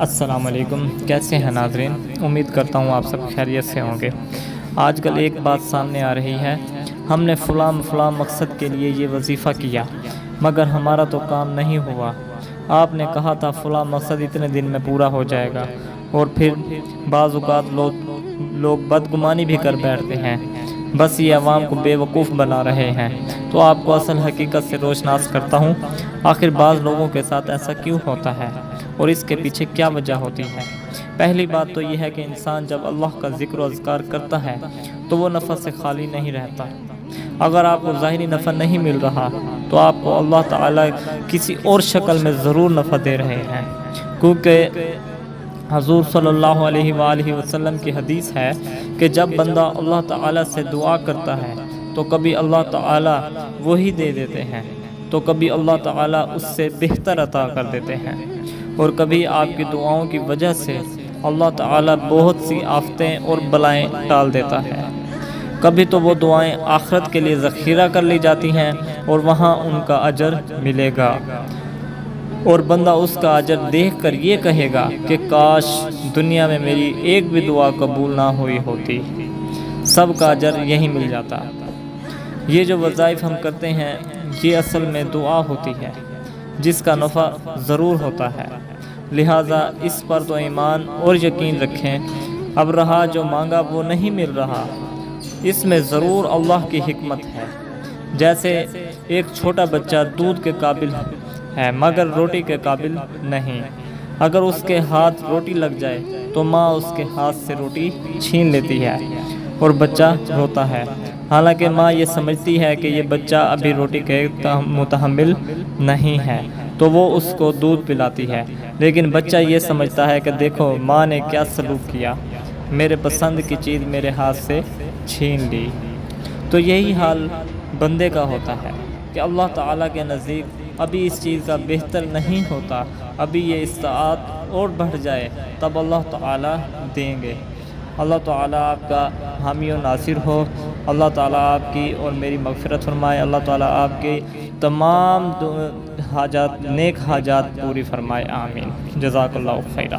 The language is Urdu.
السلام علیکم، کیسے ہیں ناظرین؟ امید کرتا ہوں آپ سب خیریت سے ہوں گے۔ آج کل ایک بات سامنے آ رہی ہے، ہم نے فلاں مقصد کے لیے یہ وظیفہ کیا مگر ہمارا تو کام نہیں ہوا۔ آپ نے کہا تھا فلاں مقصد اتنے دن میں پورا ہو جائے گا، اور پھر بعض اوقات لوگ بدگمانی بھی کر بیٹھتے ہیں، بس یہ عوام کو بے وقوف بنا رہے ہیں۔ تو آپ کو اصل حقیقت سے روشناس کرتا ہوں، آخر بعض لوگوں کے ساتھ ایسا کیوں ہوتا ہے اور اس کے پیچھے کیا وجہ ہوتی ہے؟ پہلی بات تو یہ ہے کہ انسان جب اللہ کا ذکر و اذکار کرتا ہے تو وہ نفع سے خالی نہیں رہتا۔ اگر آپ کو ظاہری نفع نہیں مل رہا تو آپ کو اللہ تعالیٰ کسی اور شکل میں ضرور نفع دے رہے ہیں، کیونکہ حضور صلی اللہ علیہ وآلہ وسلم کی حدیث ہے کہ جب بندہ اللہ تعالیٰ سے دعا کرتا ہے تو کبھی اللہ تعالیٰ وہی دے دیتے ہیں، تو کبھی اللہ تعالیٰ اس سے بہتر عطا کر دیتے ہیں، اور کبھی آپ کی دعاؤں کی وجہ سے اللہ تعالیٰ بہت سی آفتیں اور بلائیں ٹال دیتا ہے۔ کبھی تو وہ دعائیں آخرت کے لیے ذخیرہ کر لی جاتی ہیں اور وہاں ان کا اجر ملے گا، اور بندہ اس کا اجر دیکھ کر یہ کہے گا کہ کاش دنیا میں میری ایک بھی دعا قبول نہ ہوئی ہوتی، سب کا اجر یہی مل جاتا۔ یہ جو وظائف ہم کرتے ہیں یہ اصل میں دعا ہوتی ہے جس کا نفع ضرور ہوتا ہے، لہٰذا اس پر تو ایمان اور یقین رکھیں۔ اب رہا جو مانگا وہ نہیں مل رہا، اس میں ضرور اللہ کی حکمت ہے۔ جیسے ایک چھوٹا بچہ دودھ کے قابل ہے مگر روٹی کے قابل نہیں، اگر اس کے ہاتھ روٹی لگ جائے تو ماں اس کے ہاتھ سے روٹی چھین لیتی ہے اور بچہ روتا ہے، حالانکہ ماں یہ سمجھتی ہے کہ یہ بچہ ابھی روٹی کے متحمل نہیں ہے تو وہ اس کو دودھ پلاتی ہے، لیکن بچہ یہ سمجھتا ہے کہ دیکھو ماں نے کیا سلوک کیا، میرے پسند کی چیز میرے ہاتھ سے چھین لی۔ تو یہی حال بندے کا ہوتا ہے کہ اللہ تعالیٰ کے نزدیک ابھی اس چیز کا بہتر نہیں ہوتا، ابھی یہ استطاعت اور بڑھ جائے تب اللہ تعالیٰ دیں گے۔ اللہ تعالیٰ آپ کا حامی و ناصر ہو، اللہ تعالیٰ آپ کی اور میری مغفرت فرمائے، اللہ تعالیٰ آپ کی تمام حاجات نیک حاجات پوری فرمائے، آمین۔ جزاک اللہ خیرہ۔